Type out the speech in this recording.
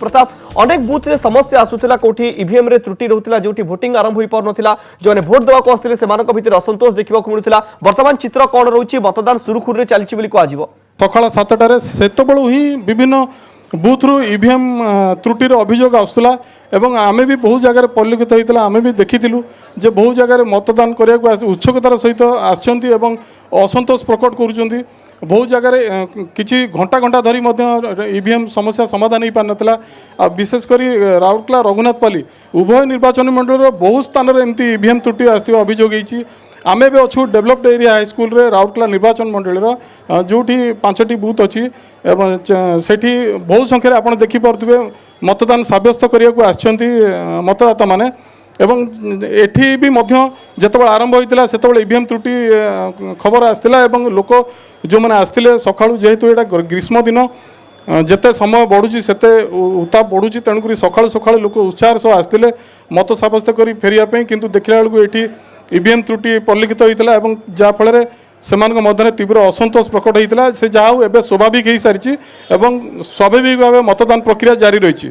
प्रताप अनेक बूथ रे समस्या आसुला कौटी ईवीएम रे त्रुटि रहउतिला जोटी वोटिंग आरंभ होई पारनथिला जोने वोट देवा को आस्थिले सेमानक भितर असंतोष देखिबा को मिलुतिला वर्तमान चित्र कोन रहउची मतदान सुरुखुर रे चलिछि बोली को आजिवो सकाळ 7टारे सेतबळु ही विभिन्न बूथ रु ईवीएम त्रुटिर अभियोग आसुला एवं आमे भी बहु जगह परिलक्षित होइतला आमे भी देखिथिलु जे बहु जगह मतदान करिया को उत्सुकतार सहित आछंती एवं असंतोष प्रकट करूछंती बहु जगह किछि घंटा घंटा धरी ईवीएम समस्या समाधान हो पार नाला विशेषकर राउरकेला रघुनाथपाली उभय निर्वाचन मंडल बहु स्थान में एमती ईवीएम त्रुटि आसवा अभियोग होती आमे भी अच्छु डेभलप्ड एरिया हाईस्कल रे राउरकेला निर्वाचन मंडल जोटी 5टी बूथ अच्छी सेठी बहु संख्यार आप देखिपे मतदान सब्यस्त करने आसछंती मतदाता माने एवं एठी भी जिते आरंभ होता से ईवीएम त्रुटि खबर आसला एवं लोक जो मैंने आसते सका जेहेतु यहाँ ग्रीष्म दिन जिते समय बढ़ुची सेते उताप बढ़ुची तेणुक सका सका लोक उत्साह सह आसते मत सब्यस्त कर फेरिया किंतु देखला बेलू ये ईवीएम त्रुटि परिलक्षित होता जहाँफल से मध्य तीव्र असंतोष प्रकट होता से जहाँ एवं स्वाभाविक हो सारी स्वाभाविक भाव मतदान प्रक्रिया जारी रही।